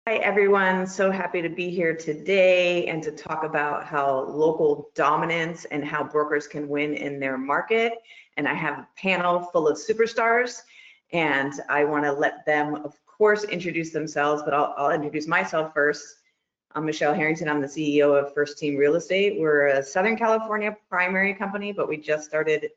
Hi everyone, so happy to be here today and to talk about how local dominance and how brokers can win in their market. And I have a panel full of superstars and I want to let them, of course, introduce themselves, but I'll introduce myself first. I'm Michelle Harrington. I'm the CEO of First Team Real Estate. We're a Southern California primary company, but we just started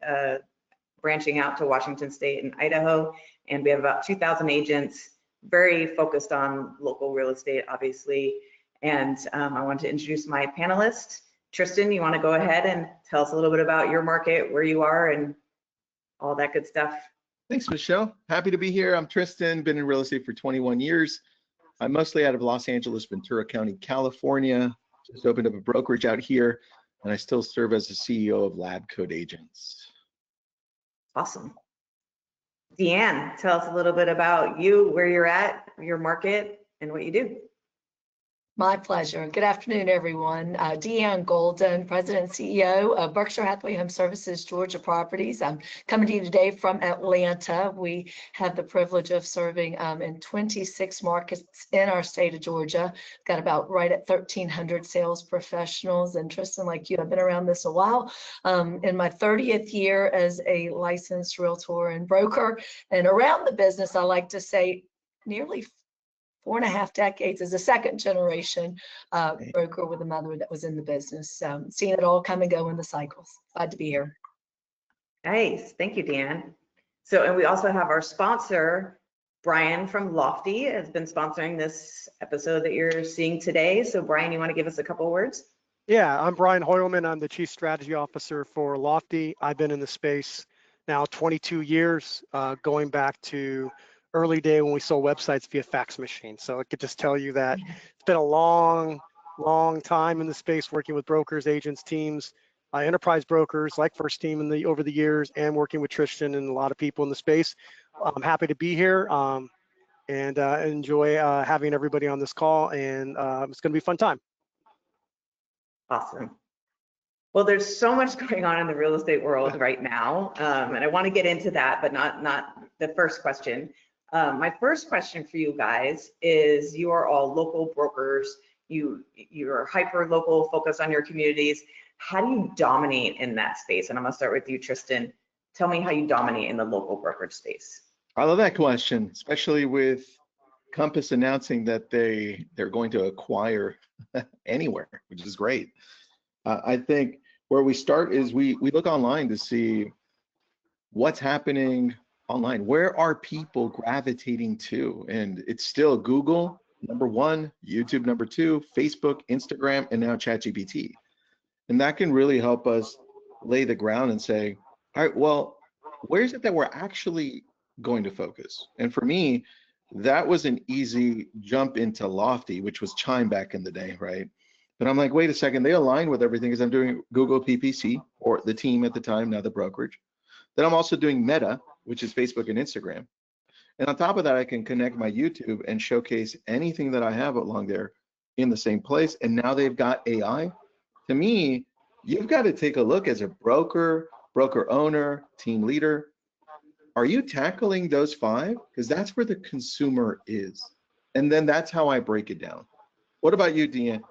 branching out to Washington State and Idaho, and we have about 2,000 agents, very focused on local real estate, obviously. And I want to introduce my panelists. Tristan, you want to go ahead and tell us a little bit about your market, where you are, and all that good stuff? Thanks, Michelle. Happy to be here. I'm Tristan, been in real estate for 21 years. I'm mostly out of Los Angeles, Ventura County, California. Just opened up a brokerage out here, and I still serve as the CEO of Lab Code Agents. Awesome. Deanne, tell us a little bit about you, where you're at, your market, and what you do. My pleasure. Good afternoon, everyone. Deanne Golden, President and CEO of Berkshire Hathaway Home Services, Georgia Properties. I'm coming to you today from Atlanta. We have the privilege of serving in 26 markets in our state of Georgia. Got about right at 1,300 sales professionals. And Tristan, like you, I've been around this a while. In my 30th year as a licensed realtor and broker, and around the business, I like to say nearly 4.5 decades as a second generation broker with a mother that was in the business. Seeing it all come and go in the cycles. Glad to be here. Nice, thank you, Deanne. So, and we also have our sponsor, Brian from Lofty, has been sponsoring this episode that you're seeing today. So Brian, you want to give us a couple words? Yeah, I'm Brian Hoyleman. I'm the Chief Strategy Officer for Lofty. I've been in the space now 22 years, going back to early day when we sold websites via fax machine. So I could just tell you that it's been a long time in the space working with brokers, agents, teams, enterprise brokers like First Team over the years, and working with Tristan and a lot of people in the space. I'm happy to be here and enjoy having everybody on this call, and it's going to be a fun time. Awesome. Well, there's so much going on in the real estate world right now, and I want to get into that, but not the first question. My first question for you guys is, you are all local brokers. You're hyper local, focused on your communities. How do you dominate in that space? And I'm gonna start with you, Tristan. Tell me how you dominate in the local brokerage space. I love that question, especially with Compass announcing that they're going to acquire Anywhere, which is great. I think where we start is we look online to see what's happening online. Where are people gravitating to? And it's still Google, #1, YouTube, #2, Facebook, Instagram, and now ChatGPT. And that can really help us lay the ground and say, all right, well, where is it that we're actually going to focus? And for me, that was an easy jump into Lofty, which was Chime back in the day, right? But I'm like, wait a second, they align with everything because I'm doing Google PPC, or the team at the time, now the brokerage. Then I'm also doing Meta, which is Facebook and Instagram. And on top of that, I can connect my YouTube and showcase anything that I have along there in the same place. And now they've got AI. To me, you've got to take a look as a broker owner, team leader. Are you tackling those 5? Because that's where the consumer is. And then that's how I break it down. What about you, Deanne?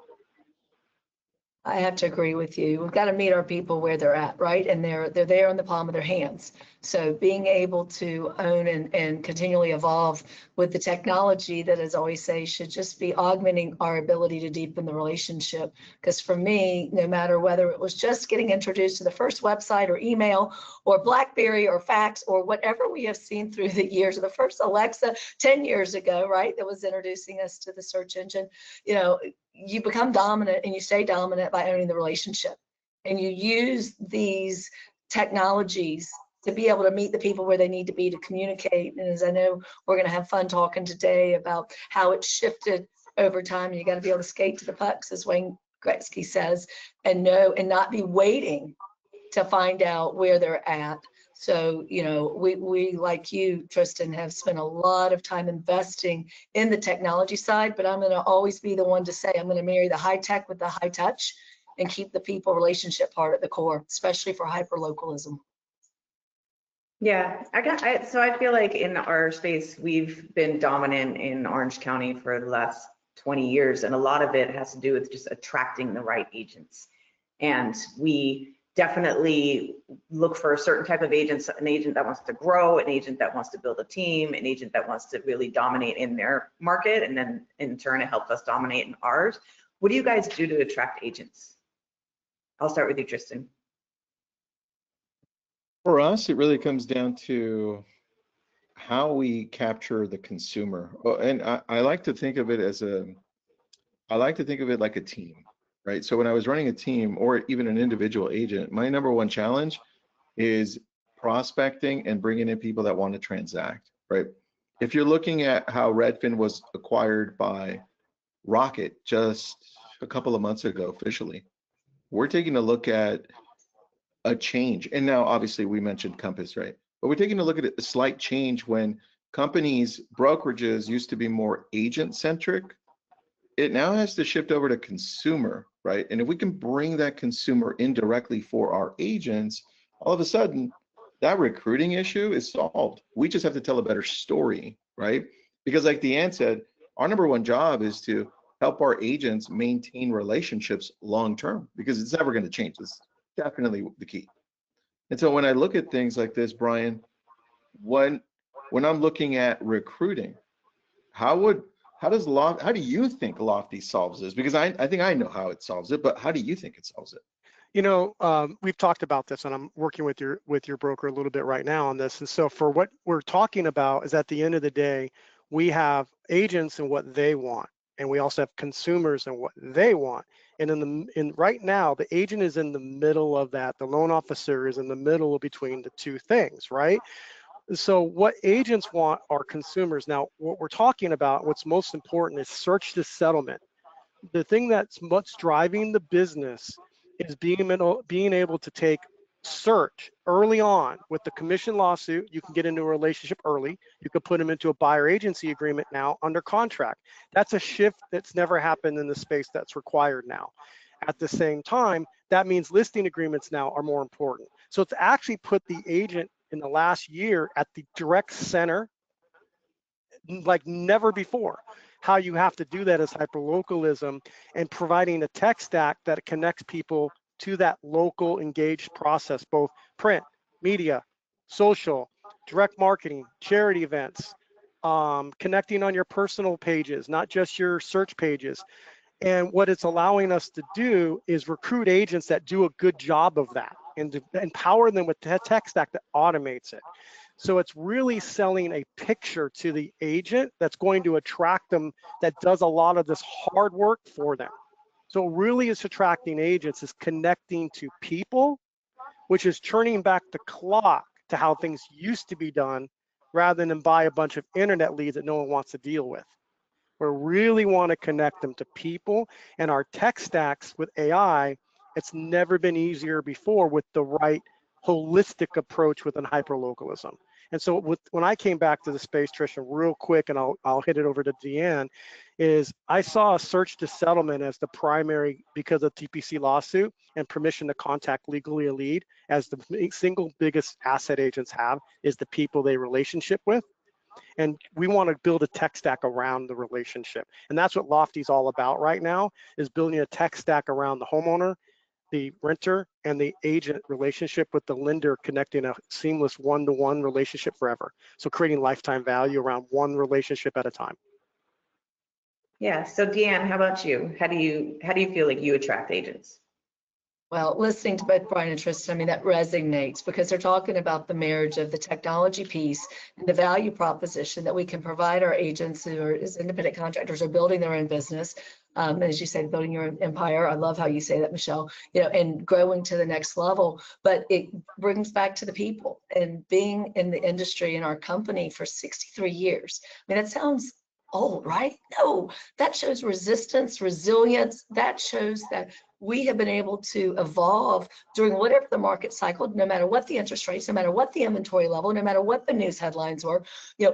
I have to agree with you. We've got to meet our people where they're at, right? And they're there in the palm of their hands. So being able to own and continually evolve with the technology that, as I always say, should just be augmenting our ability to deepen the relationship. Because for me, no matter whether it was just getting introduced to the first website or email or BlackBerry or fax or whatever we have seen through the years, or the first Alexa 10 years ago, right, that was introducing us to the search engine, you become dominant and you stay dominant by owning the relationship. And you use these technologies to be able to meet the people where they need to be to communicate. And as I know, we're going to have fun talking today about how it's shifted over time. You got to be able to skate to the pucks, as Wayne Gretzky says, and know and not be waiting to find out where they're at. So, we like you, Tristan, have spent a lot of time investing in the technology side, but I'm going to always be the one to say I'm going to marry the high tech with the high touch and keep the people relationship part at the core, especially for hyperlocalism. Yeah, so I feel like in our space, we've been dominant in Orange County for the last 20 years, and a lot of it has to do with just attracting the right agents. And we definitely look for a certain type of agent, an agent that wants to grow, an agent that wants to build a team, an agent that wants to really dominate in their market, and then in turn it helps us dominate in ours. What do you guys do to attract agents? I'll start with you, Tristan. For us, it really comes down to how we capture the consumer. And I like to think of it as I like to think of it like a team, right? So when I was running a team or even an individual agent, my number one challenge is prospecting and bringing in people that want to transact, right? If you're looking at how Redfin was acquired by Rocket just a couple of months ago officially, we're taking a look at a change. And now obviously we mentioned Compass, right? But we're taking a look at a slight change when companies, brokerages used to be more agent centric. It now has to shift over to consumer, right? And if we can bring that consumer indirectly for our agents, all of a sudden that recruiting issue is solved. We just have to tell a better story, right? Because like Deanne said, our number one job is to help our agents maintain relationships long-term, because it's never going to change. It's definitely the key. And so when I look at things like this, Brian, when I'm looking at recruiting, how do you think Lofty solves this? Because I think I know how it solves it, but how do you think it solves it? You know, we've talked about this, and I'm working with your broker a little bit right now on this. And so for what we're talking about is, at the end of the day, we have agents and what they want, and we also have consumers and what they want. And right now, the agent is in the middle of that. The loan officer is in the middle between the two things, right? So what agents want are consumers. Now, what we're talking about, what's most important, is search to settlement. The thing that's what's driving the business is being able to take search early on. With the commission lawsuit, you can get into a relationship early. You could put them into a buyer agency agreement now under contract. That's a shift that's never happened in the space that's required now. At the same time, that means listing agreements now are more important. So it's actually put the agent in the last year at the direct center like never before. How you have to do that is hyperlocalism and providing a tech stack that connects people to that local engaged process, both print, media, social, direct marketing, charity events, connecting on your personal pages, not just your search pages. And what it's allowing us to do is recruit agents that do a good job of that and to empower them with a tech stack that automates it. So it's really selling a picture to the agent that's going to attract them, that does a lot of this hard work for them. So really it's attracting agents, is connecting to people, which is turning back the clock to how things used to be done, rather than buy a bunch of internet leads that no one wants to deal with. We really want to connect them to people, and our tech stacks with AI, it's never been easier before with the right holistic approach within hyperlocalism. And so when I came back to the space, Trisha, real quick, and I'll hit it over to Deanne, is I saw a search to settlement as the primary, because of TPC lawsuit and permission to contact legally a lead, as the single biggest asset agents have is the people they relationship with. And we want to build a tech stack around the relationship. And that's what Lofty's all about right now, is building a tech stack around the homeowner, the renter, and the agent relationship with the lender, connecting a seamless one-to-one relationship forever. So creating lifetime value around one relationship at a time. Yeah, so Deanne, how about you? How do you feel like you attract agents? Well, listening to both Brian and Tristan, I mean, that resonates, because they're talking about the marriage of the technology piece and the value proposition that we can provide our agents who are, as independent contractors, are building their own business. As you said, building your own empire. I love how you say that, Michelle, you know, and growing to the next level. But it brings back to the people, and being in the industry in our company for 63 years. I mean, it sounds old, right? No, that shows resistance, resilience. That shows that we have been able to evolve during whatever the market cycle, no matter what the interest rates, no matter what the inventory level, no matter what the news headlines were.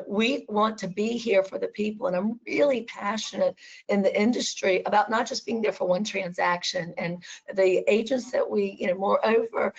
We want to be here for the people. And I'm really passionate in the industry about not just being there for one transaction, and the agents that we, moreover,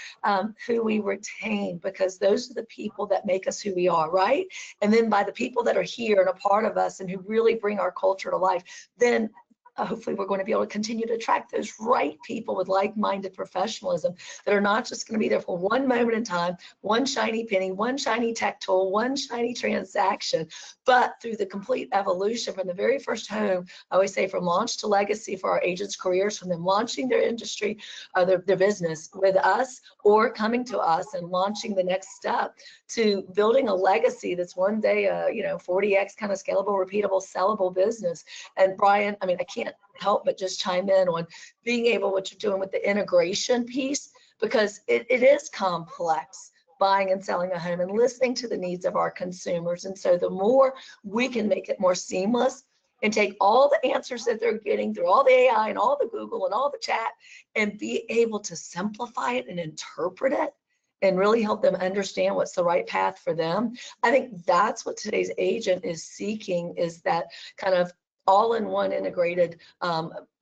who we retain, because those are the people that make us who we are, right? And then by the people that are here and a part of us and who really bring our culture to life, then hopefully we're going to be able to continue to attract those right people with like-minded professionalism that are not just going to be there for one moment in time, one shiny penny, one shiny tech tool, one shiny transaction, but through the complete evolution from the very first home, I always say, from launch to legacy for our agents' careers, from them launching their industry, their business with us, or coming to us and launching the next step, to building a legacy that's one day a 40x kind of scalable, repeatable, sellable business. And Brian, I can't help but just chime in on being able, what you're doing with the integration piece, because it is complex, buying and selling a home and listening to the needs of our consumers. And so the more we can make it more seamless and take all the answers that they're getting through all the AI and all the Google and all the chat and be able to simplify it and interpret it and really help them understand what's the right path for them, I think that's what today's agent is seeking, is that kind of all-in-one integrated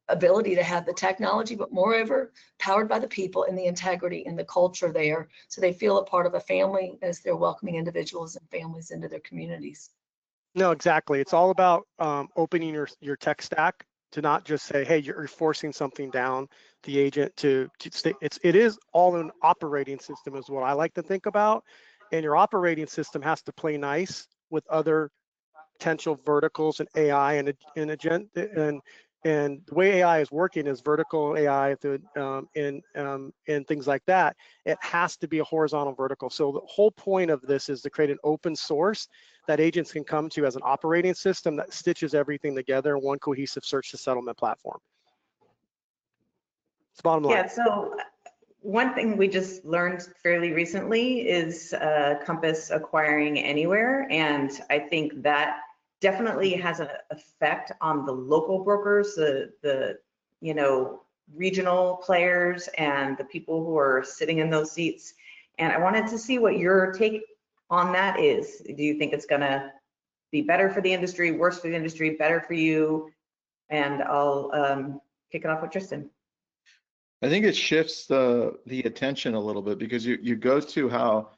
ability to have the technology, but moreover, powered by the people and the integrity and the culture there, so they feel a part of a family as they're welcoming individuals and families into their communities. No, exactly. It's all about opening your tech stack to not just say, hey, you're forcing something down the agent to stay. It is all an operating system is what I like to think about. And your operating system has to play nice with other potential verticals and AI and the way AI is working is vertical AI and things like that. It has to be a horizontal vertical. So the whole point of this is to create an open source that agents can come to as an operating system that stitches everything together in one cohesive search to settlement platform. It's bottom line. Yeah, so one thing we just learned fairly recently is Compass acquiring Anywhere, and I think that definitely has an effect on the local brokers, the regional players, and the people who are sitting in those seats. And I wanted to see what your take on that is. Do you think it's going to be better for the industry, worse for the industry, better for you? And I'll kick it off with Tristan. I think it shifts the attention a little bit, because you go to how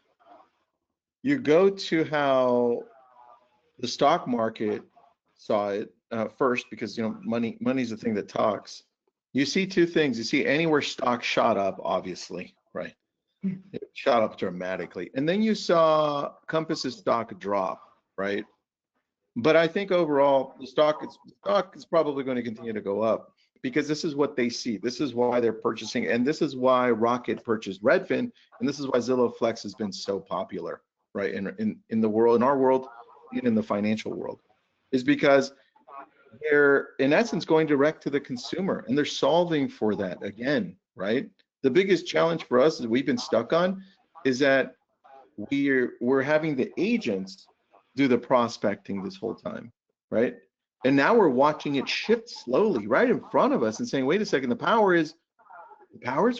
the stock market saw it first, because money's the thing that talks. You see two things. You see Anywhere stock shot up, obviously, right? It shot up dramatically, and then you saw Compass's stock drop, right? But I think overall the stock is probably going to continue to go up, because this is what they see. This is why they're purchasing, and this is why Rocket purchased Redfin, and this is why Zillow Flex has been so popular, right? In the world, in our world, and in the financial world, is because they're in essence going direct to the consumer, and they're solving for that again, right? The biggest challenge for us that we've been stuck on is that we're having the agents do the prospecting this whole time, right? And now we're watching it shift slowly right in front of us and saying, wait a second, the power is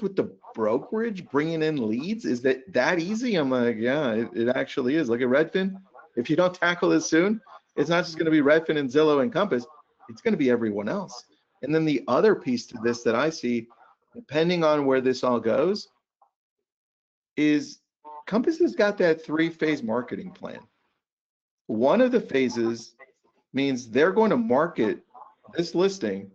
with the brokerage bringing in leads. Is that easy? I'm like, yeah, it actually is. Look at Redfin. If you don't tackle this soon, it's not just going to be Redfin and Zillow and Compass. It's going to be everyone else. And then the other piece to this that I see, depending on where this all goes, is Compass has got that 3-phase marketing plan. One of the phases means they're going to market this listing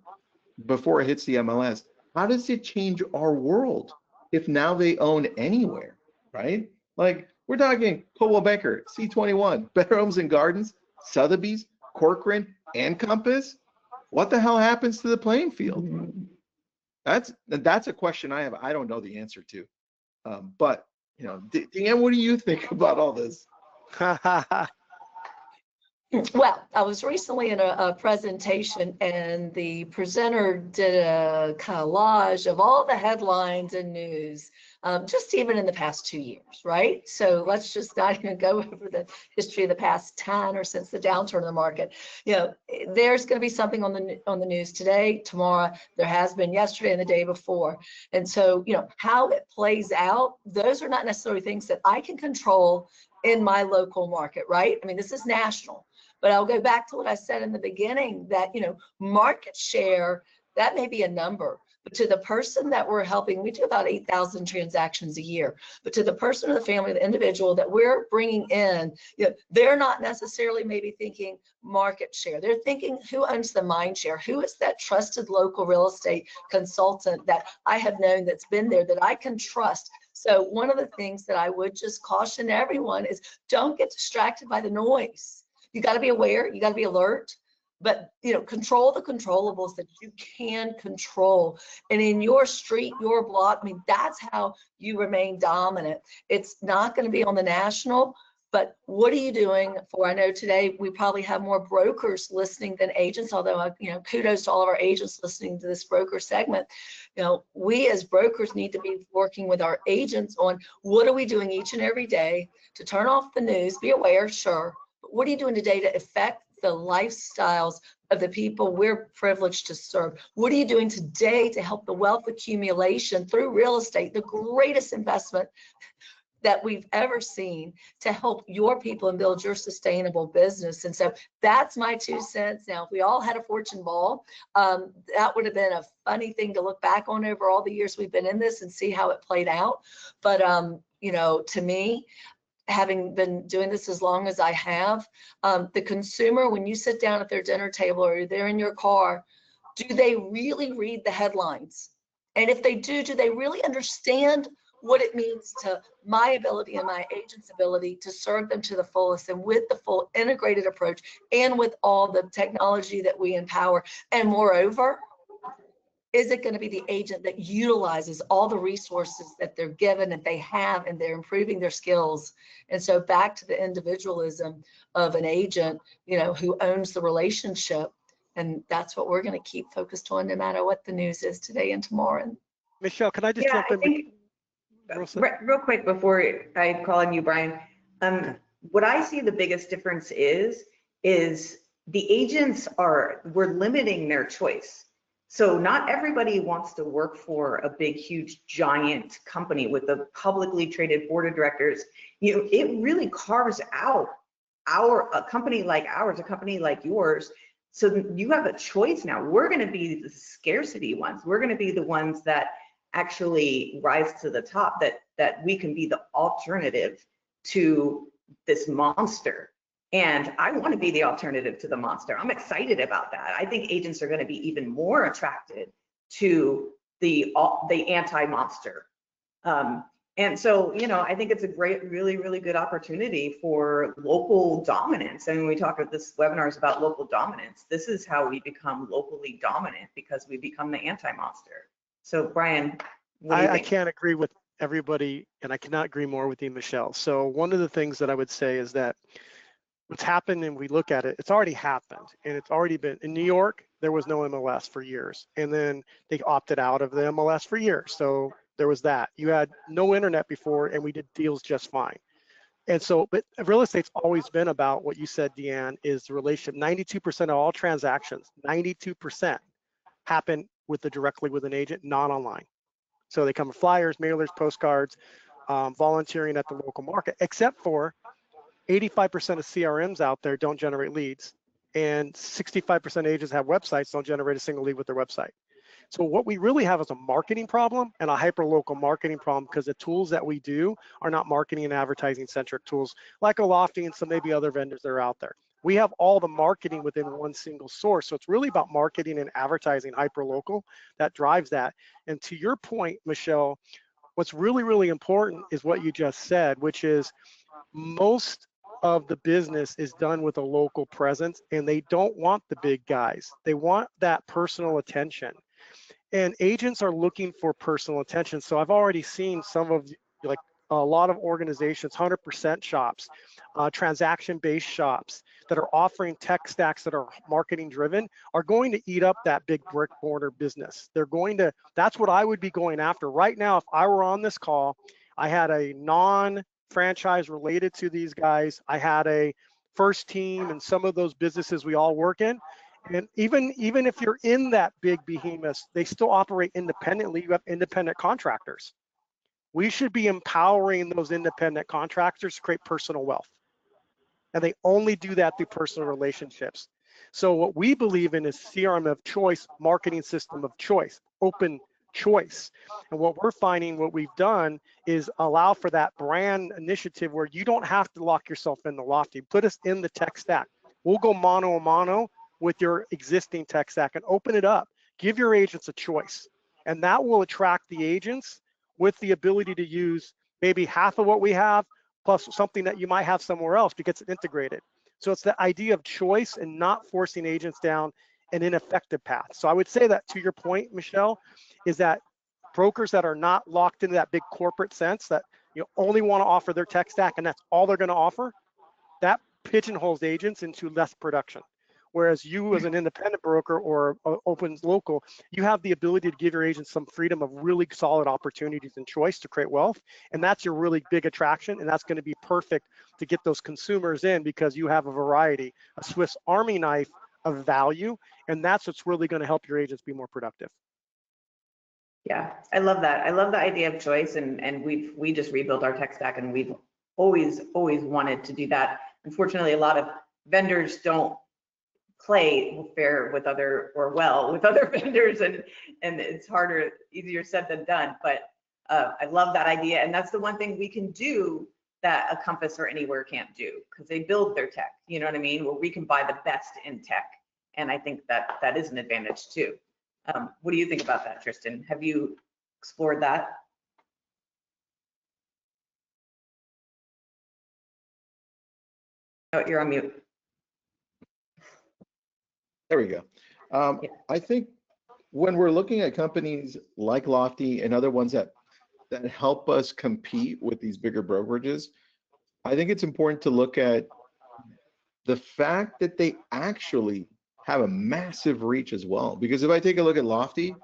before it hits the MLS. How does it change our world if now they own Anywhere, right? Like, we're talking Coldwell Banker, C21, Better Homes and Gardens, Sotheby's, Corcoran, and Compass. What the hell happens to the playing field? That's a question I have. I don't know the answer to. But Deanne, what do you think about all this? Well, I was recently in a presentation and the presenter did a collage of all the headlines and news, just even in the past 2 years, right? So let's just not even go over the history of the past 10 or since the downturn of the market. You know, there's going to be something on the news today, tomorrow. There has been yesterday and the day before. And so, you know, how it plays out, those are not necessarily things that I can control in my local market, right? I mean, this is national. But I'll go back to what I said in the beginning that, you know, market share, that may be a number, but to the person that we're helping, we do about 8,000 transactions a year, but to the person or the family, the individual that we're bringing in, you know, they're not necessarily maybe thinking market share. They're thinking who owns the mind share, who is that trusted local real estate consultant that I have known that's been there that I can trust. So one of the things that I would just caution everyone is don't get distracted by the noise. You got to be aware, you got to be alert, but you know, control the controllables that you can control. And in your street, your block, I mean, that's how you remain dominant. It's not going to be on the national, but what are you doing for? I know today we probably have more brokers listening than agents, although, you know, kudos to all of our agents listening to this broker segment. You know, we as brokers need to be working with our agents on what are we doing each and every day to turn off the news, be aware, sure. What are you doing today to affect the lifestyles of the people we're privileged to serve? What are you doing today to help the wealth accumulation through real estate, the greatest investment that we've ever seen to help your people and build your sustainable business? And so that's my 2 cents. Now, if we all had a fortune ball, that would have been a funny thing to look back on over all the years we've been in this and see how it played out. But, you know, to me, having been doing this as long as I have, the consumer, when you sit down at their dinner table or they're in your car, do they really read the headlines? And if they do they really understand what it means to my ability and my agent's ability to serve them to the fullest and with the full integrated approach and with all the technology that we empower? And moreover, is it going to be the agent that utilizes all the resources that they're given, that they have, and they're improving their skills? And so back to the individualism of an agent, you know, who owns the relationship. And that's what we're going to keep focused on no matter what the news is today and tomorrow. And Michelle, can I just Yeah, jump I in? think, real quick before I call on you, Brian, what I see the biggest difference is the agents we're limiting their choice. So not everybody wants to work for a big, huge, giant company with a publicly traded board of directors. You know, it really carves out a company like ours, a company like yours. So you have a choice now. We're going to be the scarcity ones. We're going to be the ones that actually rise to the top, that we can be the alternative to this monster. And I want to be the alternative to the monster. I'm excited about that. I think agents are going to be even more attracted to the anti-monster. And so, you know, I think it's a great, really, really good opportunity for local dominance. I mean, we talk about this webinar is about local dominance. This is how we become locally dominant, because we become the anti-monster. So, Brian, what do you think? I can't agree with everybody, and I cannot agree more with you, Michelle. So one of the things that I would say is that what's happened, and we look at it, it's already happened, and it's already been in New York. There was no MLS for years, and then they opted out of the MLS for years. So there was that. You had no internet before, and we did deals just fine. And so, but real estate's always been about what you said, Deanne, is the relationship. 92% of all transactions, 92% happen directly with an agent, not online. So they come with flyers, mailers, postcards, volunteering at the local market, except for 85% of CRMs out there don't generate leads, and 65% of agents have websites, don't generate a single lead with their website. So what we really have is a marketing problem and a hyper-local marketing problem, because the tools that we do are not marketing and advertising centric tools like a Lofty and some maybe other vendors that are out there. We have all the marketing within one single source. So it's really about marketing and advertising hyper-local that drives that. And to your point, Michelle, what's really, really important is what you just said, which is most of the business is done with a local presence, and they don't want the big guys. They want that personal attention. And agents are looking for personal attention. So I've already seen some of, like a lot of organizations, 100% shops, transaction-based shops that are offering tech stacks that are marketing driven are going to eat up that big brick mortar business. They're going to, that's what I would be going after. Right now, if I were on this call, I had a non-franchise related to these guys, I had a first team and some of those businesses we all work in. And even if you're in that big behemoth, they still operate independently. You have independent contractors. We should be empowering those independent contractors to create personal wealth. And they only do that through personal relationships. So what we believe in is CRM of choice, marketing system of choice, open choice. And what we're finding, what we've done is allow for that brand initiative where you don't have to lock yourself in the Lofty. Put us in the tech stack. We'll go mano a mano with your existing tech stack and open it up. Give your agents a choice. And that will attract the agents with the ability to use maybe half of what we have plus something that you might have somewhere else because it's integrated. So it's the idea of choice and not forcing agents down an ineffective path. So I would say that to your point, Michelle, is that brokers that are not locked into that big corporate sense that you only want to offer their tech stack and that's all they're going to offer, that pigeonholes agents into less production. Whereas you as an independent broker or open local, you have the ability to give your agents some freedom of really solid opportunities and choice to create wealth. And that's your really big attraction. And that's going to be perfect to get those consumers in because you have a variety, a Swiss Army knife of value. And that's what's really going to help your agents be more productive. Yeah, I love that. I love the idea of choice, and we just rebuilt our tech stack, and we've always wanted to do that. Unfortunately, a lot of vendors don't play fair with other vendors, and it's harder, easier said than done. But I love that idea, and that's the one thing we can do that a Compass or Anywhere can't do because they build their tech. You know what I mean? Where we can buy the best in tech, and I think that is an advantage too. What do you think about that, Tristan? Have you explored that? Oh, you're on mute. There we go. Yeah. I think when we're looking at companies like Lofty and other ones that help us compete with these bigger brokerages, I think it's important to look at the fact that they actually have a massive reach as well. Because if I take a look at Lofty,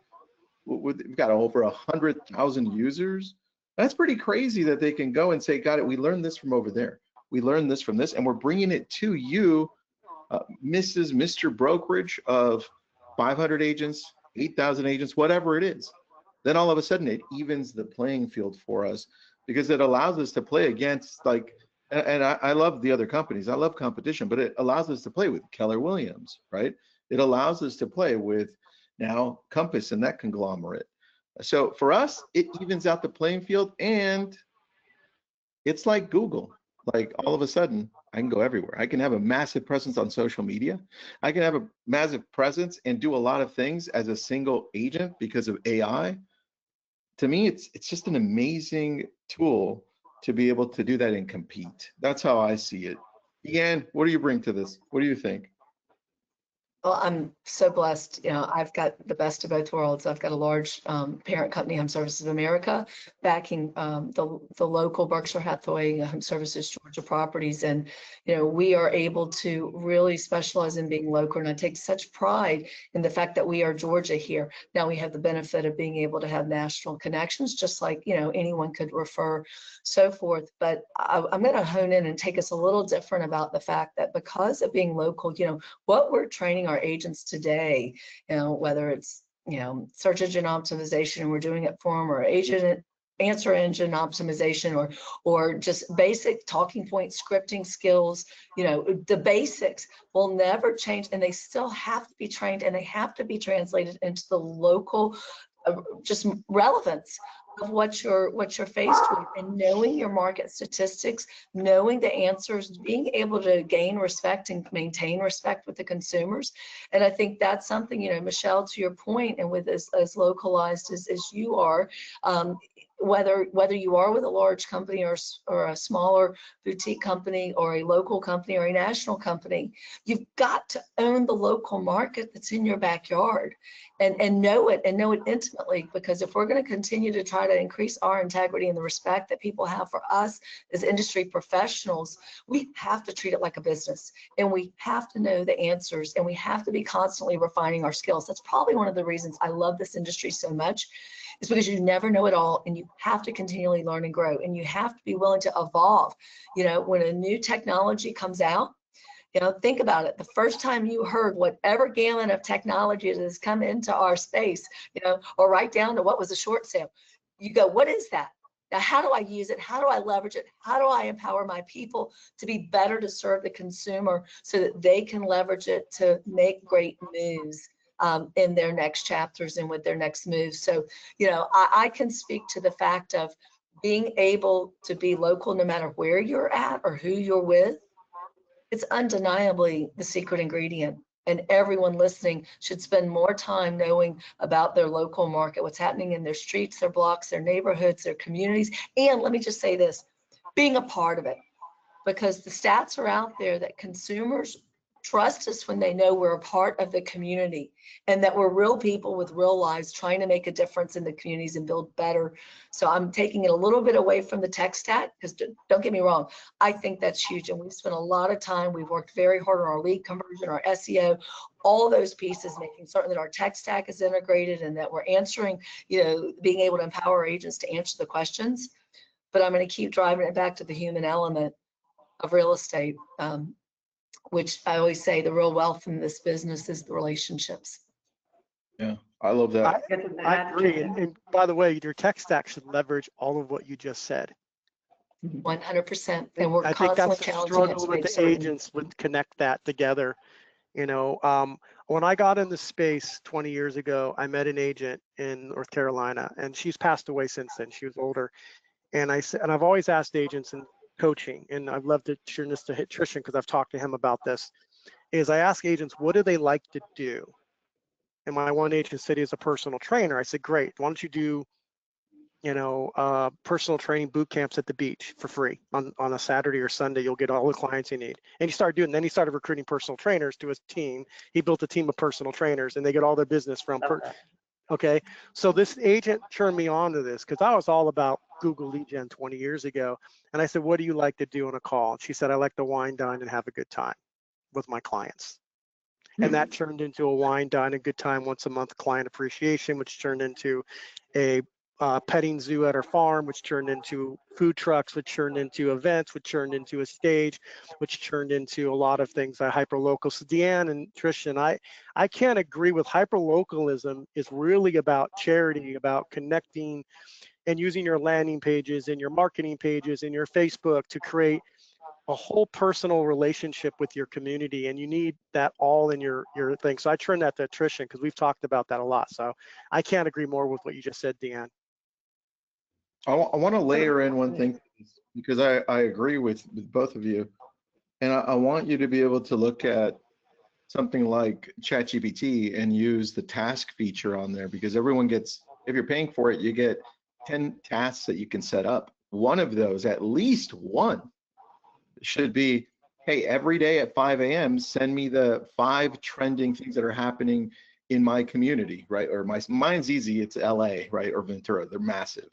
we've got over 100,000 users. That's pretty crazy that they can go and say, got it, we learned this from over there. We learned this from this, and we're bringing it to you, Mr. Brokerage of 500 agents, 8,000 agents, whatever it is. Then all of a sudden it evens the playing field for us because it allows us to play against and I love the other companies. I love competition, but it allows us to play with Keller Williams, right? It allows us to play with now Compass and that conglomerate. So for us, it evens out the playing field, and it's like Google. Like all of a sudden, I can go everywhere. I can have a massive presence on social media. I can have a massive presence and do a lot of things as a single agent because of AI. To me, it's just an amazing tool to be able to do that and compete. That's how I see it. Ian, what do you bring to this? What do you think? Well, I'm so blessed. You know, I've got the best of both worlds. I've got a large parent company, Home Services of America, backing the local Berkshire Hathaway Home Services Georgia properties. And, you know, we are able to really specialize in being local. And I take such pride in the fact that we are Georgia here. Now we have the benefit of being able to have national connections, just like, you know, anyone could refer, so forth. But I'm going to hone in and take us a little different about the fact that because of being local, you know, what we're training our agents today, you know, whether it's, you know, search engine optimization and we're doing it for them, or agent answer engine optimization, or just basic talking point scripting skills, you know, the basics will never change, and they still have to be trained, and they have to be translated into the local just relevance of what you're faced with, and knowing your market statistics, knowing the answers, being able to gain respect and maintain respect with the consumers. And I think that's something, you know, Michelle, to your point, and with as localized as you are, whether you are with a large company or a smaller boutique company or a local company or a national company, you've got to own the local market that's in your backyard and know it intimately, because if we're going to continue to try to increase our integrity and the respect that people have for us as industry professionals, we have to treat it like a business, and we have to know the answers, and we have to be constantly refining our skills. That's probably one of the reasons I love this industry so much, is because you never know it all, and you have to continually learn and grow, and you have to be willing to evolve. You know, when a new technology comes out, you know, think about it. The first time you heard whatever gamut of technology that has come into our space, you know, or right down to what was a short sale, you go, what is that? Now, how do I use it? How do I leverage it? How do I empower my people to be better to serve the consumer so that they can leverage it to make great moves in their next chapters and with their next moves? So, you know, I can speak to the fact of being able to be local no matter where you're at or who you're with. It's undeniably the secret ingredient, and everyone listening should spend more time knowing about their local market, what's happening in their streets, their blocks, their neighborhoods, their communities. And let me just say this, being a part of it, because the stats are out there that consumers trust us when they know we're a part of the community and that we're real people with real lives trying to make a difference in the communities and build better. So I'm taking it a little bit away from the tech stack, because don't get me wrong, I think that's huge. And we've spent a lot of time, we've worked very hard on our lead conversion, our SEO, all those pieces, making certain that our tech stack is integrated and that we're answering, you know, being able to empower our agents to answer the questions. But I'm going to keep driving it back to the human element of real estate. Which I always say the real wealth in this business is the relationships. Yeah, I love that. I agree. And by the way, your tech stack should leverage all of what you just said. 100%. And we're I think constantly that's the challenging struggle it with the agents would connect that together. You know, when I got in the space 20 years ago, I met an agent in North Carolina, and she's passed away since then. She was older. And I said, and I've always asked agents and coaching, and I've loved to share this to Trishan because I've talked to him about this, is I ask agents, what do they like to do? And my one agent said he's a personal trainer. I said, great, why don't you do, you know, personal training boot camps at the beach for free on a Saturday or Sunday? You'll get all the clients you need. And he started doing, then he started recruiting personal trainers to his team. He built a team of personal trainers, and they get all their business from okay. So this agent turned me on to this because I was all about Google lead gen 20 years ago. And I said, what do you like to do on a call? And she said, I like to wine, dine, and have a good time with my clients. And that turned into a wine, dine, and good time once a month client appreciation, which turned into a petting zoo at her farm, which turned into food trucks, which turned into events, which turned into a stage, which turned into a lot of things at hyperlocal. So Deanne and Trishan, I can't agree with hyperlocalism is really about charity, about connecting and using your landing pages and your marketing pages and your Facebook to create a whole personal relationship with your community, and you need that all in your thing. So I turn that to Trishan because we've talked about that a lot. So I can't agree more with what you just said, Deanne. I want to layer in one thing because I agree with both of you, and I want you to be able to look at something like ChatGPT and use the task feature on there, because everyone gets, if you're paying for it, you get 10 tasks that you can set up. One of those, at least one, should be, hey, every day at 5 a.m., send me the 5 trending things that are happening in my community, right? Or mine's easy, it's LA, right? Or Ventura, they're massive.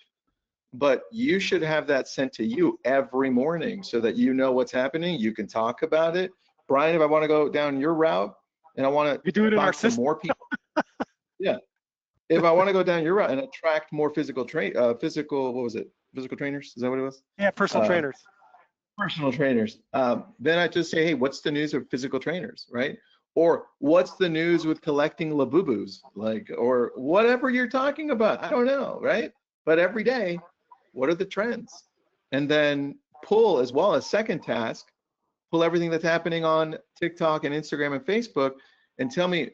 But you should have that sent to you every morning so that you know what's happening. You can talk about it. Brian, if I want to go down your route and I want to do it in our system. More people, yeah. If I want to go down your route and attract more physical trainers, is that what it was? Yeah, personal trainers. Personal trainers. Then I just say, hey, what's the news of physical trainers, right? Or what's the news with collecting labubus, like, or whatever you're talking about. I don't know, right? But every day, what are the trends? And then pull as well as second task, pull everything that's happening on TikTok and Instagram and Facebook, and tell me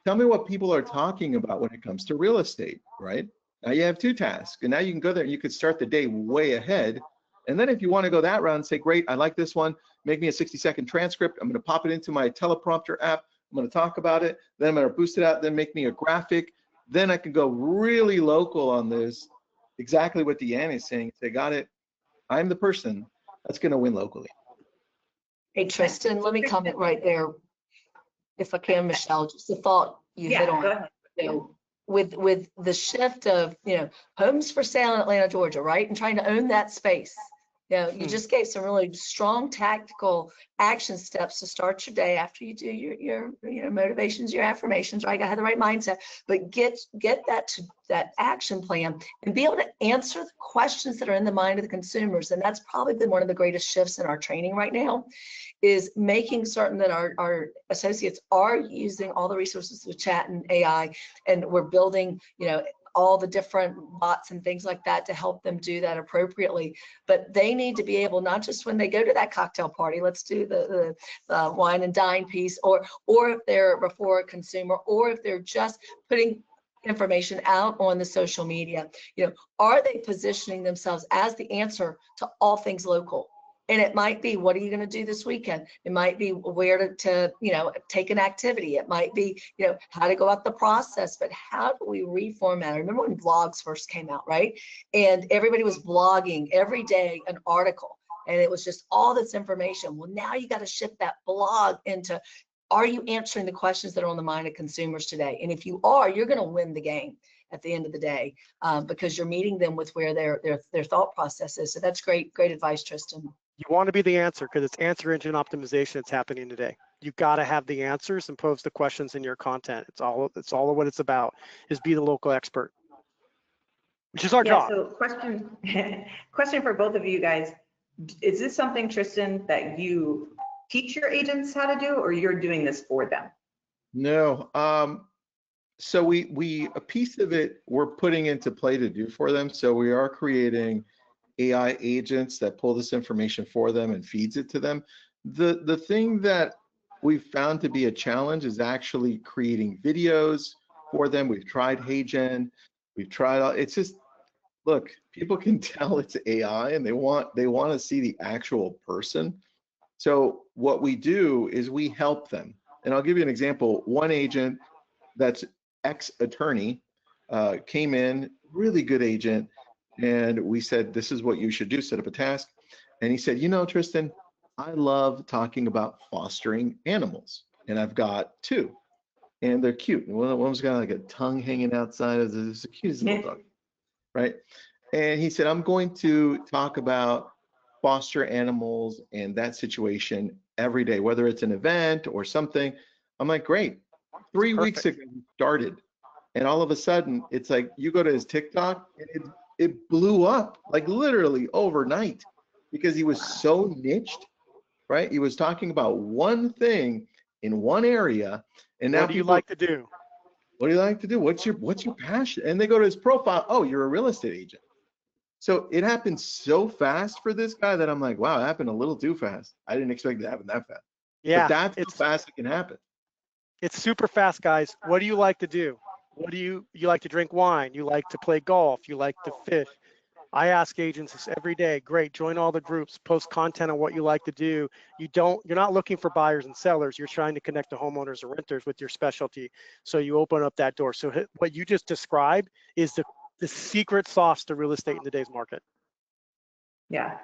what people are talking about when it comes to real estate, right? Now you have 2 tasks, and now you can go there and you could start the day way ahead. And then if you want to go that route and say, great, I like this one, make me a 60-second transcript. I'm going to pop it into my teleprompter app. I'm going to talk about it. Then I'm going to boost it out, then make me a graphic. Then I can go really local on this exactly what Deanna is saying. They got it. I'm the person that's going to win locally. Hey, Tristan, let me comment right there, if I can, Michelle, just a thought you hit Yeah, on. go ahead. You know, with the shift of, you know, homes for sale in Atlanta, Georgia, right? And trying to own that space. You know, you just gave some really strong tactical action steps to start your day after you do your motivations, your affirmations, right? Gotta have the right mindset, but get that to that action plan and be able to answer the questions that are in the mind of the consumers. And that's probably been one of the greatest shifts in our training right now, is making certain that our associates are using all the resources with chat and AI, and we're building, you know, all the different bots and things like that to help them do that appropriately. But they need to be able, not just when they go to that cocktail party, let's do the wine and dine piece, or if they're before a consumer, or if they're just putting information out on the social media, you know, are they positioning themselves as the answer to all things local? And it might be, what are you going to do this weekend? It might be where to, you know, take an activity. It might be, you know, how to go out the process, but how do we reformat? I remember when blogs first came out, right? And everybody was blogging every day an article, and it was just all this information. Well, now you got to shift that blog into, are you answering the questions that are on the mind of consumers today? And if you are, you're going to win the game at the end of the day, because you're meeting them with where their thought process is. So that's great advice, Tristan. You want to be the answer, because it's answer engine optimization that's happening today. You got to have the answers and pose the questions in your content. It's all of what it's about, is be the local expert, which is our job. So question for both of you guys. Is this something, Tristan, that you teach your agents how to do, or you're doing this for them? No. So we a piece of it we're putting into play to do for them. So we are creating AI agents that pull this information for them and feeds it to them. The thing that we've found to be a challenge is actually creating videos for them. We've tried HeyGen, we've tried, it's just, look, people can tell it's AI and they want to see the actual person. So what we do is we help them. And I'll give you an example. One agent that's ex-attorney came in, really good agent, and we said, this is what you should do, set up a task. And he said, you know, Tristan, I love talking about fostering animals, and I've got 2, and they're cute. And one of them's got like a tongue hanging outside of the cutest little dog, right? And he said, I'm going to talk about foster animals and that situation every day, whether it's an event or something. I'm like, great. 3 weeks ago, we started, and all of a sudden, it's like you go to his TikTok, and it blew up, like literally overnight, because he was so niched, right? He was talking about one thing in one area, and now what do you like to do? What do you like to do? What's your passion? And they go to his profile. Oh, you're a real estate agent. So it happened so fast for this guy that I'm like, wow, it happened a little too fast. I didn't expect it to happen that fast. Yeah, but that's how fast it can happen. It's super fast, guys. What do you like to do? What do you like to drink wine? You like to play golf? You like to fish? I ask agents this every day. Great, join all the groups, post content on what you like to do. You're not looking for buyers and sellers. You're trying to connect to homeowners and renters with your specialty. So you open up that door. So what you just described is the secret sauce to real estate in today's market. Yeah.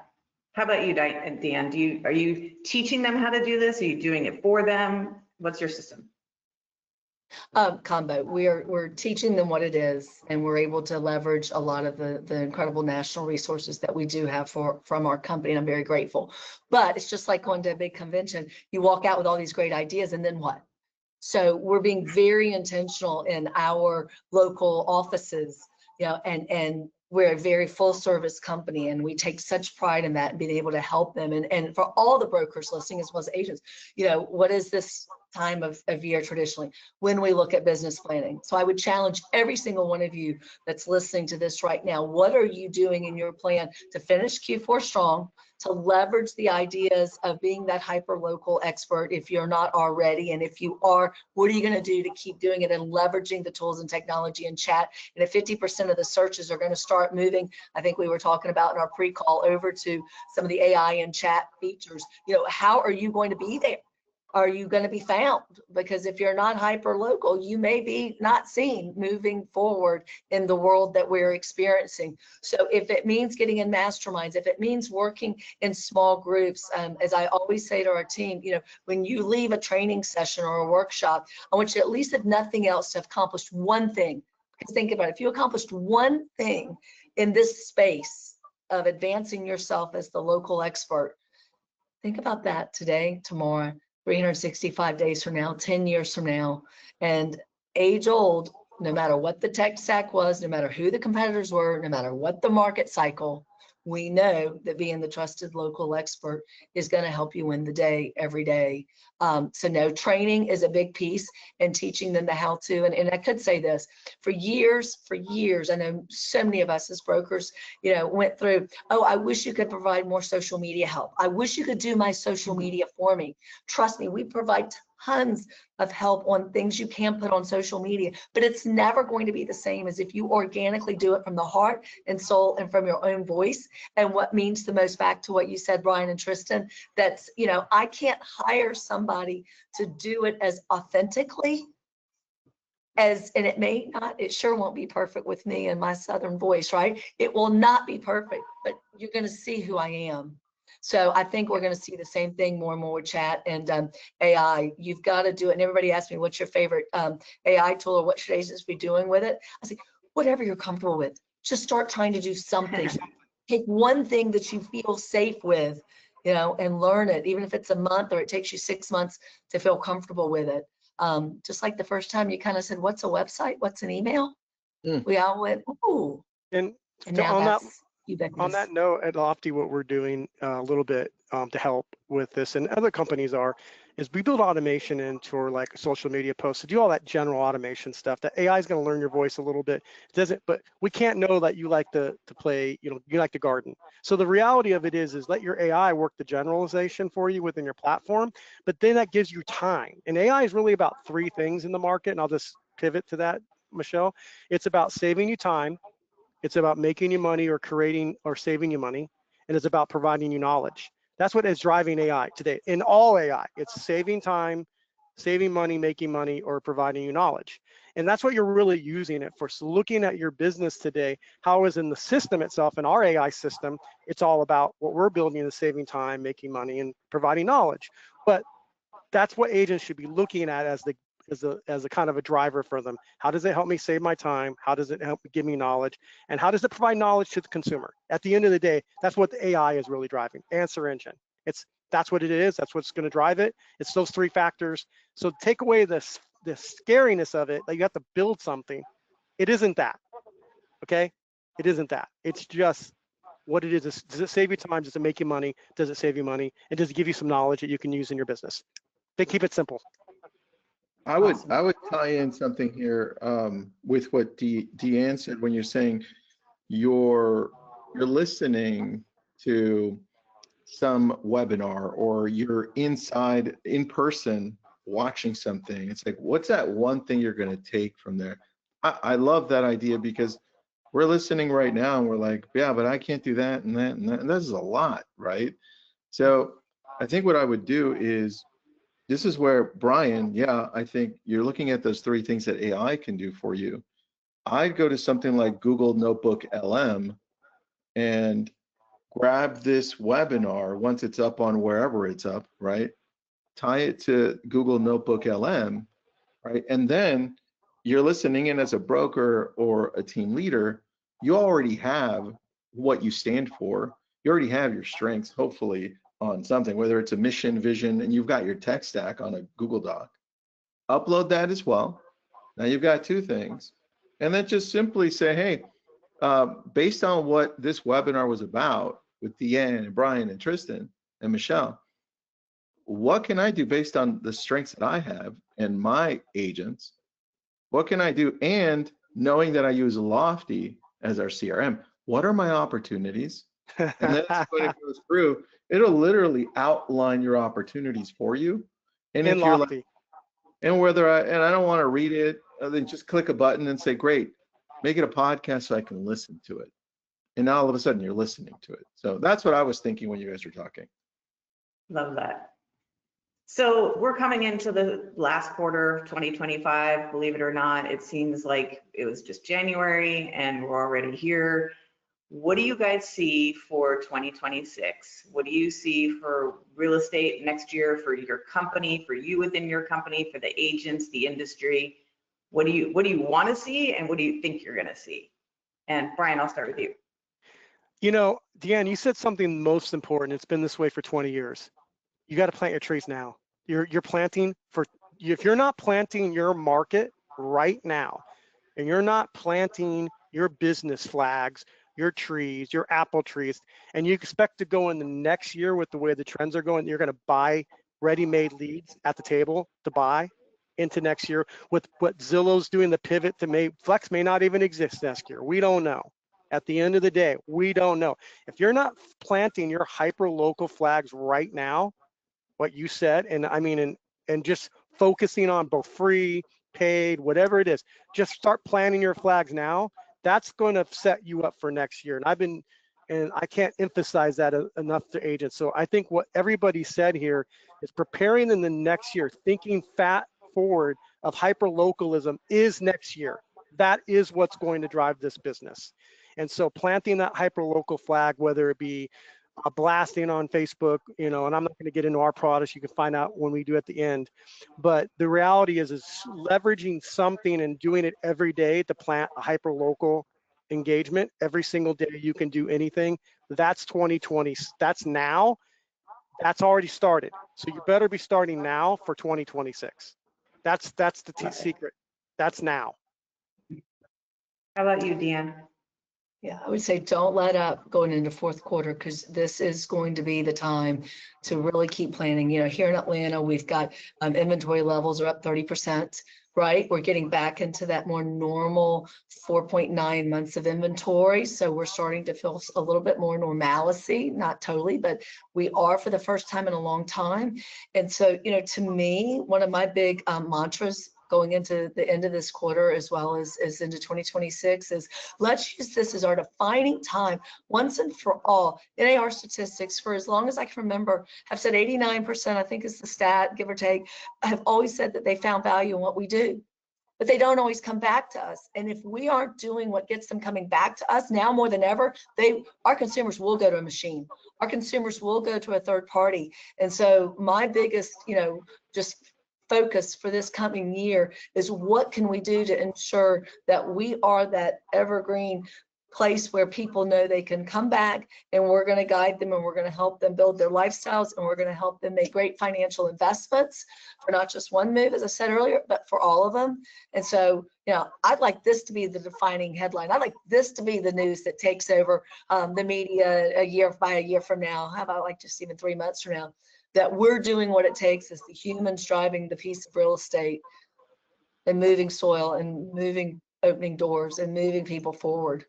How about you, Dan? Are you teaching them how to do this? Are you doing it for them? What's your system? Combo. We're teaching them what it is, and we're able to leverage a lot of the incredible national resources that we do have from our company, and I'm very grateful. But it's just like going to a big convention. You walk out with all these great ideas, and then what? So we're being very intentional in our local offices, you know, and we're a very full service company, and we take such pride in that and being able to help them. And for all the brokers listening, as well as agents, you know, what is this time of year traditionally when we look at business planning? So I would challenge every single one of you that's listening to this right now. What are you doing in your plan to finish Q4 strong, to leverage the ideas of being that hyper local expert if you're not already? And if you are, what are you going to do to keep doing it and leveraging the tools and technology and chat? And if 50% of the searches are going to start moving, I think we were talking about in our pre-call, over to some of the AI and chat features, you know, how are you going to be there? are you going to be found? Because if you're not hyper local, you may be not seen moving forward in the world that we're experiencing. So if it means getting in masterminds, if it means working in small groups, as I always say to our team, you know, when you leave a training session or a workshop, I want you at least, if nothing else, to have accomplished one thing. Because think about it, if you accomplished one thing in this space of advancing yourself as the local expert, think about that today, tomorrow, 365 days from now, 10 years from now, and age old, no matter what the tech stack was, no matter who the competitors were, no matter what the market cycle, we know that being the trusted local expert is going to help you win the day every day. So no, training is a big piece in teaching them the how to. And I could say this, for years, I know so many of us as brokers, you know, went through, oh, I wish you could provide more social media help. I wish you could do my social media for me. Trust me, we provide tons of help on things you can put on social media, but it's never going to be the same as if you organically do it from the heart and soul and from your own voice. And what means the most, back to what you said, Brian and Tristan, that's, you know, I can't hire somebody to do it as authentically as, and it sure won't be perfect with me and my Southern voice, right? It will not be perfect, but you're going to see who I am. So I think we're going to see the same thing more and more with chat and AI. You've got to do it. And everybody asks me, what's your favorite AI tool, or what should agents be doing with it? I say, whatever you're comfortable with. Just start trying to do something. Take one thing that you feel safe with, you know, and learn it, even if it's a month or it takes you 6 months to feel comfortable with it. Just like the first time you kind of said, what's a website? What's an email? We all went, ooh. And now on that, that's ubiquitous. on that note, at Lofty, what we're doing a little bit to help with this, and other companies is we build automation into our like social media posts to do all that general automation stuff. That AI is going to learn your voice a little bit. It doesn't, but we can't know that you like to play, you know, you like to garden. So the reality of it is let your AI work the generalization for you within your platform, but then that gives you time. And AI is really about 3 things in the market, and I'll just pivot to that, Michelle. It's about saving you time. It's about making you money or creating or saving you money. And it's about providing you knowledge. That's what is driving AI today. In all AI, it's saving time, saving money, making money, or providing you knowledge. And that's what you're really using it for. So looking at your business today, how is in the system itself, in our AI system, it's all about what we're building is saving time, making money, and providing knowledge. But that's what agents should be looking at as a kind of a driver for them. How does it help me save my time? How does it help give me knowledge? And how does it provide knowledge to the consumer? At the end of the day, that's what the AI is really driving. Answer engine. That's what it is. That's what's going to drive it. It's those 3 factors. So take away the scariness of it, that you have to build something. It isn't that. Okay? It isn't that. It's just what it is. Does it save you time? Does it make you money? Does it save you money? And does it give you some knowledge that you can use in your business? They keep it simple. I would tie in something here with what Deanne said when you're saying you're listening to some webinar or you're inside in person watching something. It's like, what's that one thing you're going to take from there? I love that idea, because we're listening right now and we're like, yeah, but I can't do that and that and that. And this is a lot, right? So I think what I would do is, this is where, Brian, yeah, I think you're looking at those 3 things that AI can do for you. I'd go to something like Google Notebook LM and grab this webinar once it's up on wherever it's up, right? Tie it to Google Notebook LM, right? And then you're listening in as a broker or a team leader. You already have what you stand for. You already have your strengths, hopefully, on something, whether it's a mission, vision, and you've got your tech stack on a Google Doc. Upload that as well. Now you've got 2 things. And then just simply say, hey, based on what this webinar was about with Deanne and Brian and Tristan and Michelle, what can I do based on the strengths that I have and my agents? What can I do? And knowing that I use Lofty as our CRM, what are my opportunities? And then when it goes through, it'll literally outline your opportunities for you. And if you're like, and I don't want to read it, then just click a button and say, great, make it a podcast so I can listen to it. And now all of a sudden you're listening to it. So that's what I was thinking when you guys were talking. Love that. So we're coming into the last quarter of 2025, believe it or not. It seems like it was just January and we're already here. What do you guys see for 2026? What do you see for real estate next year, for your company, for you within your company, for the agents, the industry? What do you want to see, and what do you think you're going to see? And Brian, I'll start with you. You know, Deanne, you said something most important. It's been this way for 20 years. You got to plant your trees now. You're planting for, if you're not planting your market right now, and you're not planting your business flags, your trees, your apple trees, and you expect to go in the next year with the way the trends are going, you're going to buy ready-made leads at the table to buy into next year with what Zillow's doing, the pivot to Flex may not even exist next year. We don't know. At the end of the day, we don't know. If you're not planting your hyper-local flags right now, what you said, and I mean, and just focusing on both free, paid, whatever it is, just start planting your flags now. That's going to set you up for next year. And I can't emphasize that enough to agents. So I think what everybody said here is preparing in the next year, thinking forward of hyper-localism is next year. That is what's going to drive this business. And so planting that hyper-local flag, whether it be blasting on Facebook, and I'm not going to get into our products. You can find out when we do at the end. But the reality is leveraging something and doing it every day to plant a hyper-local engagement. Every single day you can do anything. That's 2020. That's now. That's already started. So you better be starting now for 2026. That's the secret. That's now. How about you, Deanne? Yeah, I would say don't let up going into fourth quarter, because this is going to be the time to really keep planning. Here in Atlanta, we've got inventory levels are up 30%, right? We're getting back into that more normal 4.9 months of inventory. So we're starting to feel a little bit more normalcy, not totally, but we are for the first time in a long time. And so, to me, one of my big mantras going into the end of this quarter as well as into 2026 is let's use this as our defining time once and for all. NAR statistics, for as long as I can remember, have said 89%, I think is the stat, give or take, have always said that they found value in what we do, but they don't always come back to us. And if we aren't doing what gets them coming back to us now more than ever, our consumers will go to a machine. Our consumers will go to a third party. And so my biggest, just focus for this coming year is what can we do to ensure that we are that evergreen place where people know they can come back, and we're going to guide them, and we're going to help them build their lifestyles, and we're going to help them make great financial investments for not just one move, as I said earlier, but for all of them. And so, I'd like this to be the defining headline. I'd like this to be the news that takes over the media a year from now. How about like just even 3 months from now? That we're doing what it takes as the humans driving the piece of real estate and moving soil and opening doors and moving people forward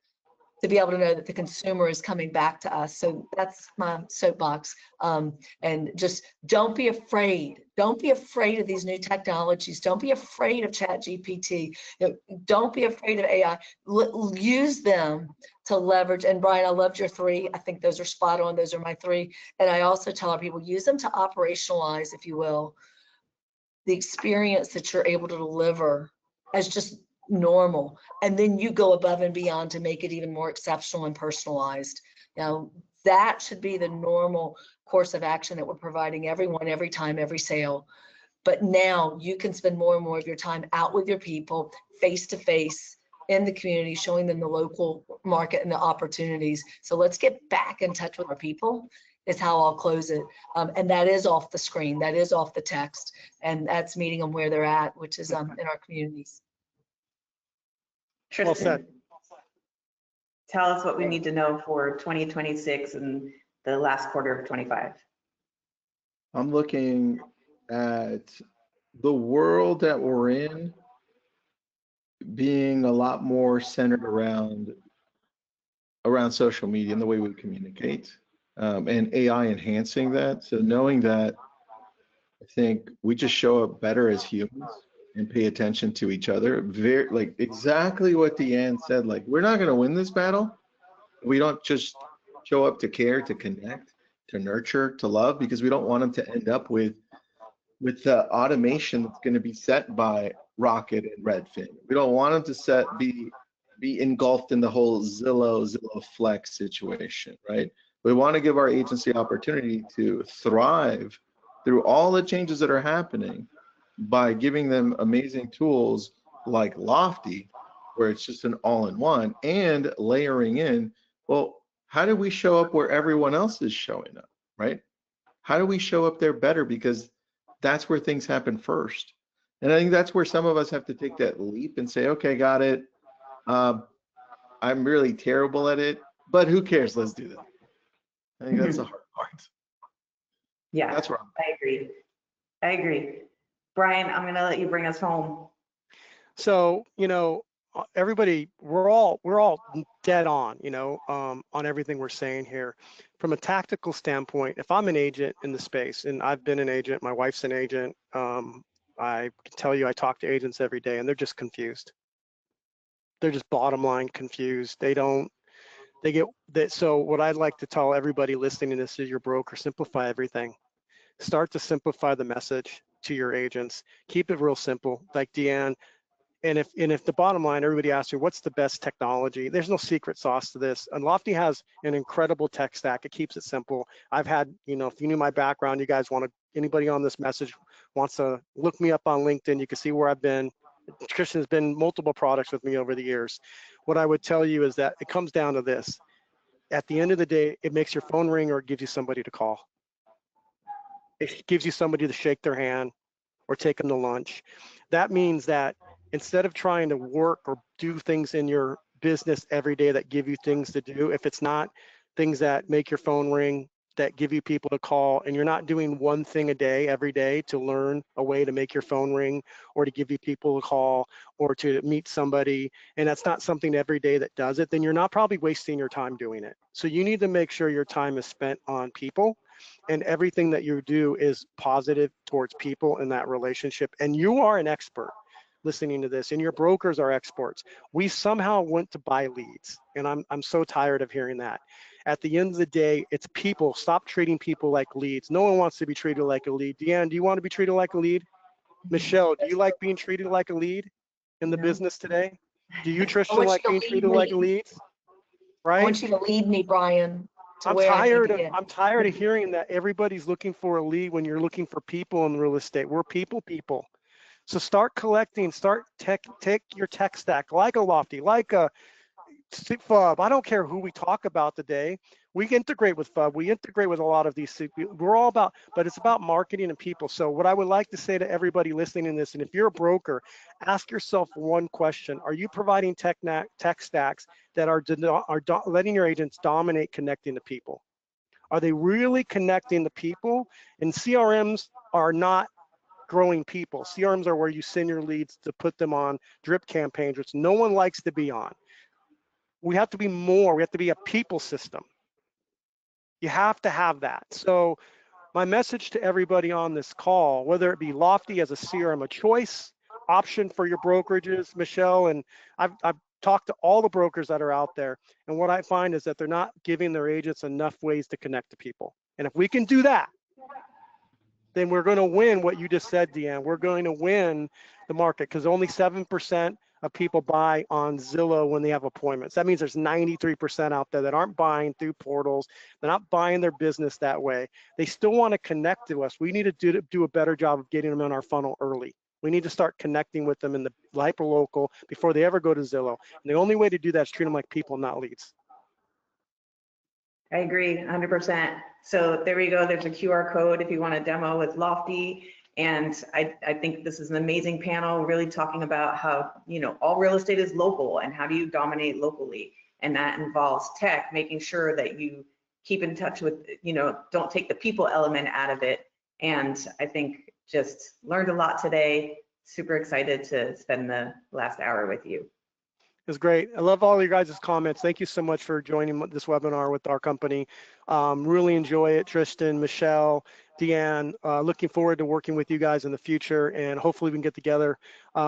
to be able to know that the consumer is coming back to us. So that's my soapbox. And just don't be afraid. Don't be afraid of these new technologies. Don't be afraid of ChatGPT. Don't be afraid of AI. Use them to leverage. And Brian, I loved your 3. I think those are spot on. Those are my 3. And I also tell our people, use them to operationalize, if you will, the experience that you're able to deliver as just normal. And then you go above and beyond to make it even more exceptional and personalized. That should be the normal course of action that we're providing everyone, every time, every sale. But now you can spend more and more of your time out with your people, face to face, in the community, showing them the local market and the opportunities. So let's get back in touch with our people is how I'll close it. And that is off the screen, that is off the text, and that's meeting them where they're at, which is in our communities. Well said. Tell us what we need to know for 2026 and the last quarter of 25. I'm looking at the world that we're in being a lot more centered around social media and the way we communicate, and AI enhancing that. So knowing that, I think we just show up better as humans and pay attention to each other. Very, like exactly what Deanne said, like we're not going to win this battle. We don't just show up to care, to connect, to nurture, to love, because we don't want them to end up with with the automation that's going to be set by Rocket and Redfin. We don't want them to be engulfed in the whole Zillow Flex situation, right? We want to give our agency opportunity to thrive through all the changes that are happening by giving them amazing tools like Lofty, where it's just an all-in-one, and layering in, well, how do we show up where everyone else is showing up, right? How do we show up there better? Because that's where things happen first. And I think that's where some of us have to take that leap and say, okay, got it. I'm really terrible at it, but who cares? Let's do that. I think that's the hard part. Yeah, that's where I agree. Brian, I'm going to let you bring us home. So, everybody, we're all dead on, on everything we're saying here. From a tactical standpoint, if I'm an agent in the space, and I've been an agent, my wife's an agent, I can tell you I talk to agents every day, and they're just confused. They're just bottom line confused. So what I'd like to tell everybody listening to this is your broker, simplify everything. Start to simplify the message to your agents. Keep it real simple, like Deanne. And if the bottom line, everybody asks you, what's the best technology? There's no secret sauce to this. And Lofty has an incredible tech stack. It keeps it simple. I've had, if you knew my background, you guys anybody on this message wants to look me up on LinkedIn, you can see where I've been. Christian's been multiple products with me over the years. What I would tell you is that it comes down to this. At the end of the day, it makes your phone ring or it gives you somebody to call. It gives you somebody to shake their hand or take them to lunch. That means that instead of trying to work or do things in your business every day that give you things to do, if it's not things that make your phone ring, that give you people to call, and you're not doing one thing a day every day to learn a way to make your phone ring or to give you people to call or to meet somebody, and that's not something every day that does it, then you're not probably wasting your time doing it. So you need to make sure your time is spent on people, and everything that you do is positive towards people in that relationship. And you are an expert listening to this, and your brokers are experts. We somehow went to buy leads, and I'm so tired of hearing that. At the end of the day, it's people. Stop treating people like leads. No one wants to be treated like a lead. Deanne, do you want to be treated like a lead? Michelle, do you like being treated like a lead in the business today? Do you, Tristan, like being treated like a lead? Right? I want you to lead me, Brian. I'm tired of hearing that everybody's looking for a lead when you're looking for people in real estate. We're people. So start collecting, take your tech stack, like a Lofty, like a FUB. I don't care who we talk about today. We integrate with FUB. We integrate with a lot of these. We're all about, but it's about marketing and people. So what I would like to say to everybody listening to this, and if you're a broker, ask yourself one question. Are you providing tech stacks that are letting your agents dominate connecting to people? Are they really connecting to people? And CRMs are not growing people. CRMs are where you send your leads to put them on drip campaigns, which no one likes to be on. We have to be more. We have to be a people system. You have to have that. So my message to everybody on this call, whether it be Lofty as a CRM, a choice option for your brokerages, Michelle, and I've talked to all the brokers that are out there, and what I find is that they're not giving their agents enough ways to connect to people. And if we can do that, then we're going to win what you just said, Deanne. We're going to win the market, because only 7% of people buy on Zillow when they have appointments. That means there's 93% out there that aren't buying through portals. They're not buying their business that way. They still want to connect to us. We need to do a better job of getting them in our funnel early. We need to start connecting with them in the hyperlocal before they ever go to Zillow. And the only way to do that is treat them like people, not leads. I agree 100%. So there we go. There's a QR code if you want a demo with Lofty. And I think this is an amazing panel, really talking about how, all real estate is local and how do you dominate locally? And that involves tech, making sure that you keep in touch with, don't take the people element out of it. And I think just learned a lot today. Super excited to spend the last hour with you. It was great. I love all your guys' comments. Thank you so much for joining this webinar with our company. Really enjoy it, Tristan, Michelle, Deanne, looking forward to working with you guys in the future, and hopefully we can get together.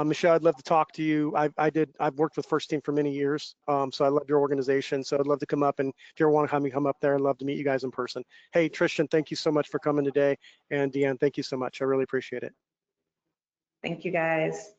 Michelle, I'd love to talk to you. I've worked with First Team for many years, so I love your organization. So I'd love to come up, and if you ever want to have me come up there, I'd love to meet you guys in person. Hey, Tristan, thank you so much for coming today, and Deanne, thank you so much. I really appreciate it. Thank you, guys.